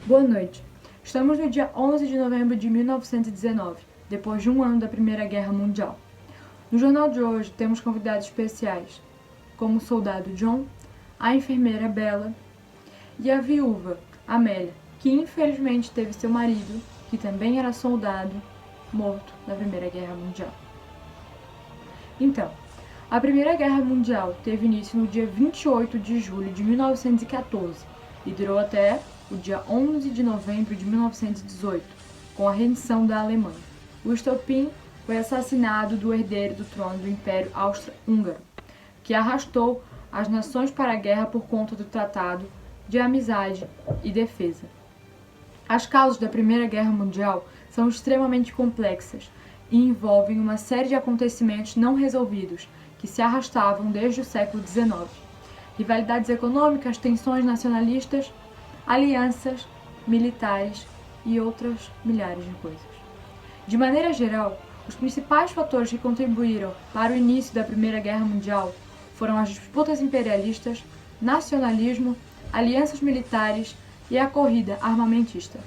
Boa noite. Estamos no dia 11 de novembro de 1919, depois de um ano da Primeira Guerra Mundial. No jornal de hoje temos convidados especiais, como o soldado John, a enfermeira Bella e a viúva Amélia, que infelizmente teve seu marido, que também era soldado, morto na Primeira Guerra Mundial. Então, a Primeira Guerra Mundial teve início no dia 28 de julho de 1914 e durou até o dia 11 de novembro de 1918, com a rendição da Alemanha. O estopim foi o assassinato do herdeiro do trono do Império Austro-Húngaro, que arrastou as nações para a guerra por conta do Tratado de Amizade e Defesa. As causas da Primeira Guerra Mundial são extremamente complexas e envolvem uma série de acontecimentos não resolvidos que se arrastavam desde o século XIX. Rivalidades econômicas, tensões nacionalistas, alianças militares e outras milhares de coisas. De maneira geral, os principais fatores que contribuíram para o início da Primeira Guerra Mundial foram as disputas imperialistas, nacionalismo, alianças militares e a corrida armamentista.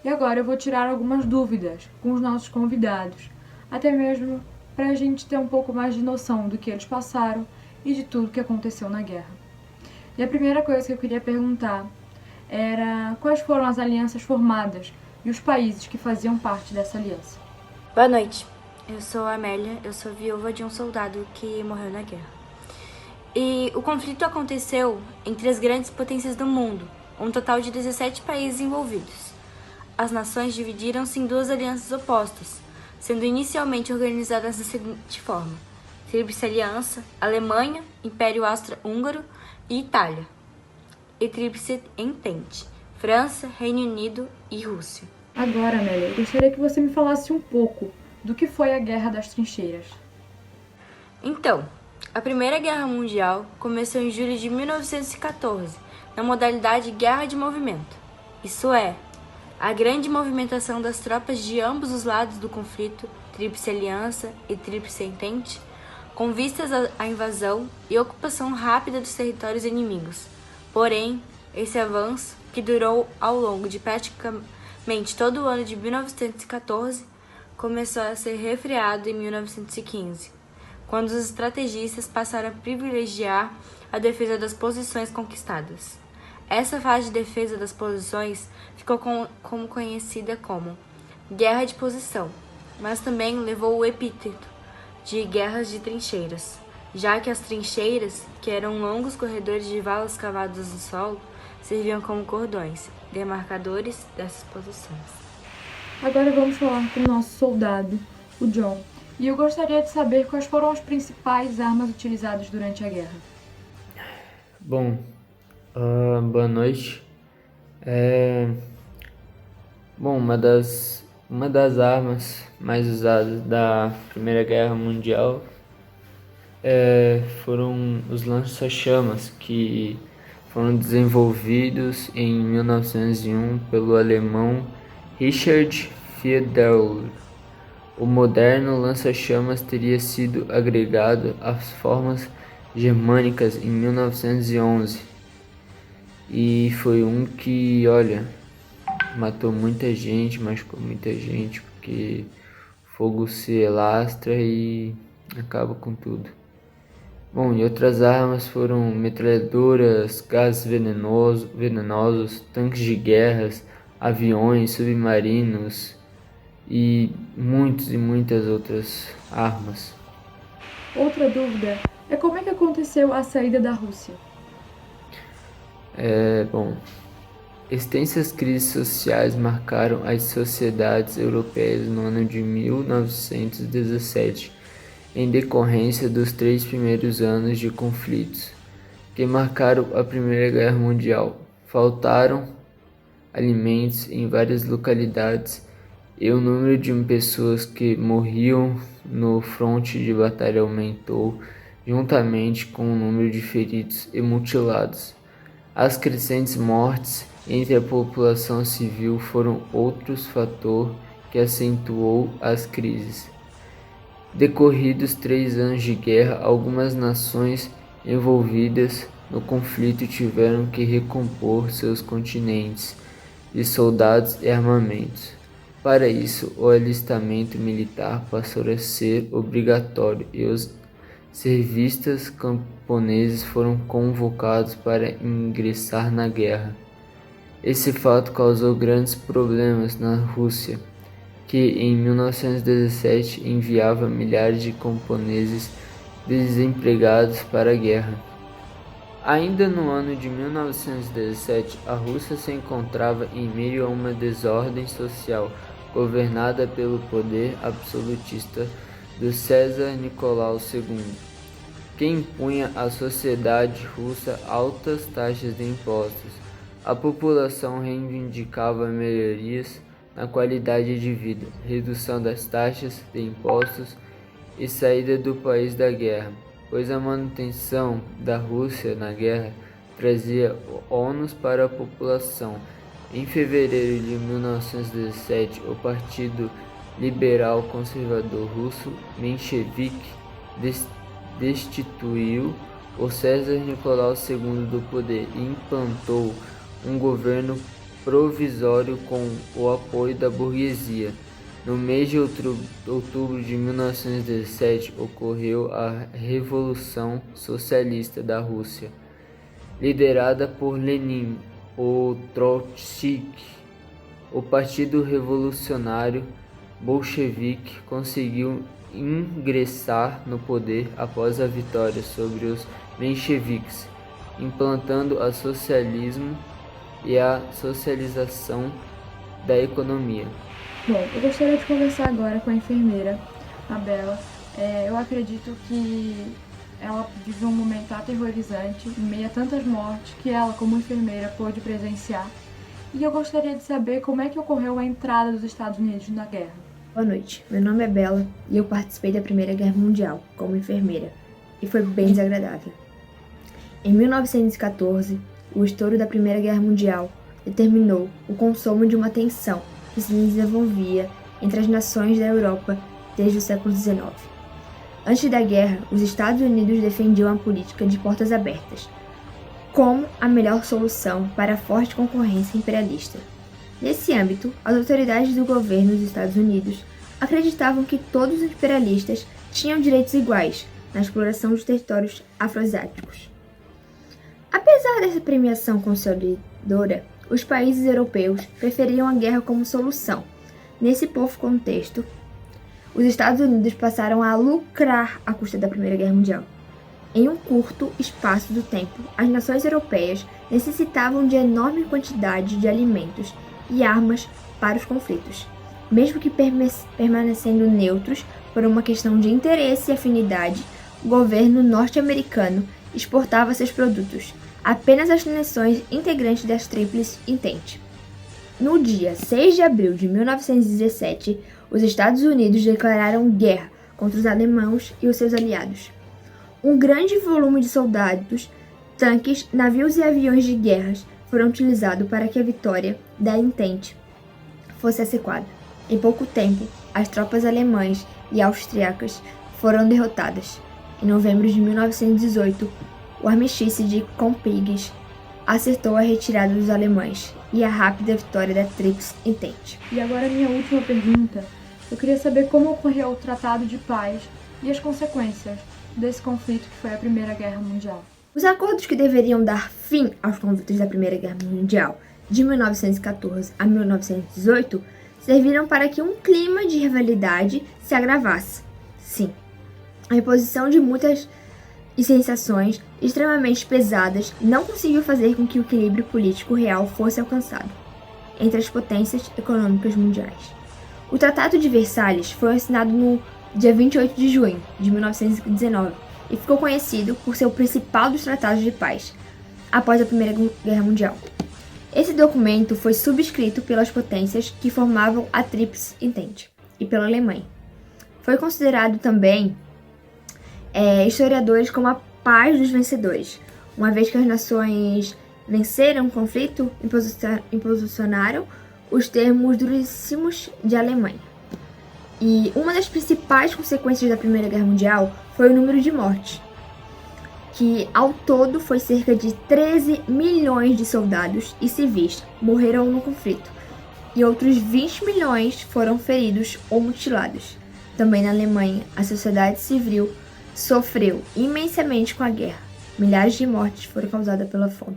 E agora eu vou tirar algumas dúvidas com os nossos convidados, até mesmo para a gente ter um pouco mais de noção do que eles passaram e de tudo que aconteceu na guerra. E a primeira coisa que eu queria perguntar era quais foram as alianças formadas e os países que faziam parte dessa aliança. Boa noite, eu sou a Amélia, eu sou viúva de um soldado que morreu na guerra. E o conflito aconteceu entre as grandes potências do mundo, um total de 17 países envolvidos. As nações dividiram-se em duas alianças opostas, sendo inicialmente organizadas da seguinte forma: Tríplice Aliança, Alemanha, Império Austro-Húngaro e Itália. E Tríplice Entente, França, Reino Unido e Rússia. Agora, Amélia, eu gostaria que você me falasse um pouco do que foi a Guerra das Trincheiras. Então, a Primeira Guerra Mundial começou em julho de 1914, na modalidade Guerra de Movimento. Isso é, a grande movimentação das tropas de ambos os lados do conflito, Tríplice Aliança e Tríplice Entente, com vistas à invasão e ocupação rápida dos territórios inimigos. Porém, esse avanço, que durou ao longo de praticamente todo o ano de 1914, começou a ser refreado em 1915, quando os estrategistas passaram a privilegiar a defesa das posições conquistadas. Essa fase de defesa das posições ficou como conhecida como Guerra de Posição, mas também levou o epíteto de Guerras de Trincheiras, já que as trincheiras, que eram longos corredores de valas cavadas no solo, serviam como cordões, demarcadores dessas posições. Agora vamos falar com o nosso soldado, o John, e eu gostaria de saber quais foram as principais armas utilizadas durante a guerra. Bom, boa noite. Uma das armas mais usadas da Primeira Guerra Mundial foram os lança-chamas, que foram desenvolvidos em 1901 pelo alemão Richard Fiedler. O moderno lança-chamas teria sido agregado às formas germânicas em 1911 e foi um que, matou muita gente, machucou muita gente, porque fogo se alastra e acaba com tudo. Bom, e outras armas foram metralhadoras, gases venenosos, tanques de guerras, aviões, submarinos e muitas outras armas. Outra dúvida é como é que aconteceu a saída da Rússia? Extensas crises sociais marcaram as sociedades europeias no ano de 1917, em decorrência dos 3 primeiros anos de conflitos que marcaram a Primeira Guerra Mundial. Faltaram alimentos em várias localidades e o número de pessoas que morriam no fronte de batalha aumentou, juntamente com o número de feridos e mutilados. As crescentes mortes entre a população civil foram outro fator que acentuou as crises. Decorridos 3 anos de guerra, algumas nações envolvidas no conflito tiveram que recompor seus continentes de soldados e armamentos. Para isso, o alistamento militar passou a ser obrigatório e os servistas camponeses foram convocados para ingressar na guerra. Esse fato causou grandes problemas na Rússia, que em 1917 enviava milhares de camponeses desempregados para a guerra. Ainda no ano de 1917, a Rússia se encontrava em meio a uma desordem social governada pelo poder absolutista do César Nicolau II, que impunha à sociedade russa altas taxas de impostos. A população reivindicava melhorias na qualidade de vida, redução das taxas de impostos e saída do país da guerra, pois a manutenção da Rússia na guerra trazia ônus para a população. Em fevereiro de 1917, o Partido Liberal Conservador Russo, Menchevique, destituiu o César Nicolau II do poder e implantou um governo provisório com o apoio da burguesia. No mês de outubro de 1917, ocorreu a Revolução Socialista da Rússia, liderada por Lenin ou Trotsky. O Partido Revolucionário Bolchevique conseguiu ingressar no poder após a vitória sobre os mencheviques, implantando o socialismo e a socialização da economia. Bom, eu gostaria de conversar agora com a enfermeira, a Bela. Eu acredito que ela vive um momento aterrorizante, em meio a tantas mortes que ela, como enfermeira, pôde presenciar. E eu gostaria de saber como é que ocorreu a entrada dos Estados Unidos na guerra. Boa noite, meu nome é Bela e eu participei da Primeira Guerra Mundial como enfermeira, e foi bem desagradável. Em 1914, o estouro da Primeira Guerra Mundial determinou o consumo de uma tensão que se desenvolvia entre as nações da Europa desde o século XIX. Antes da guerra, os Estados Unidos defendiam a política de portas abertas como a melhor solução para a forte concorrência imperialista. Nesse âmbito, as autoridades do governo dos Estados Unidos acreditavam que todos os imperialistas tinham direitos iguais na exploração dos territórios afroasiáticos. Apesar dessa premiação consolidadora, os países europeus preferiam a guerra como solução. Nesse povo contexto, os Estados Unidos passaram a lucrar à custa da Primeira Guerra Mundial. Em um curto espaço do tempo, as nações europeias necessitavam de enorme quantidade de alimentos e armas para os conflitos, mesmo que permanecendo neutros por uma questão de interesse e afinidade. O governo norte-americano exportava seus produtos apenas às nações integrantes das Tríplice Entente. No dia 6 de abril de 1917, os Estados Unidos declararam guerra contra os alemães e os seus aliados. Um grande volume de soldados, tanques, navios e aviões de guerra foram utilizados para que a vitória da Entente fosse assegurada. Em pouco tempo, as tropas alemãs e austríacas foram derrotadas. Em novembro de 1918, o armistício de Compiègne acertou a retirada dos alemães e a rápida vitória da Tríplice Entente. E agora a minha última pergunta. Eu queria saber como ocorreu o Tratado de Paz e as consequências desse conflito que foi a Primeira Guerra Mundial. Os acordos que deveriam dar fim aos conflitos da Primeira Guerra Mundial de 1914 a 1918 serviram para que um clima de rivalidade se agravasse. Sim, a imposição de muitas sensações extremamente pesadas não conseguiu fazer com que o equilíbrio político real fosse alcançado entre as potências econômicas mundiais. O Tratado de Versalhes foi assinado no dia 28 de junho de 1919 e ficou conhecido por ser o principal dos tratados de paz após a Primeira Guerra Mundial. Esse documento foi subscrito pelas potências que formavam a Tríplice Entente e pela Alemanha. Foi considerado também historiadores como a paz dos vencedores, uma vez que as nações venceram o conflito e posicionaram os termos duríssimos de Alemanha. E uma das principais consequências da Primeira Guerra Mundial foi o número de mortes, que ao todo foi cerca de 13 milhões de soldados e civis morreram no conflito, e outros 20 milhões foram feridos ou mutilados. Também na Alemanha, a sociedade civil sofreu imensamente com a guerra. Milhares de mortes foram causadas pela fome.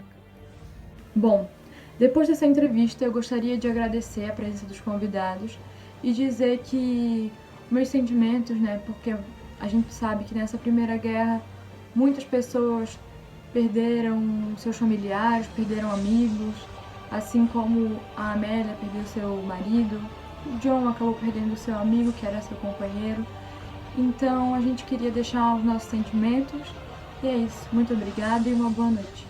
Bom, depois dessa entrevista, eu gostaria de agradecer a presença dos convidados e dizer que meus sentimentos, porque a gente sabe que nessa Primeira Guerra muitas pessoas perderam seus familiares, perderam amigos, assim como a Amélia perdeu seu marido, o John acabou perdendo seu amigo, que era seu companheiro. Então a gente queria deixar os nossos sentimentos, e é isso. Muito obrigada e uma boa noite.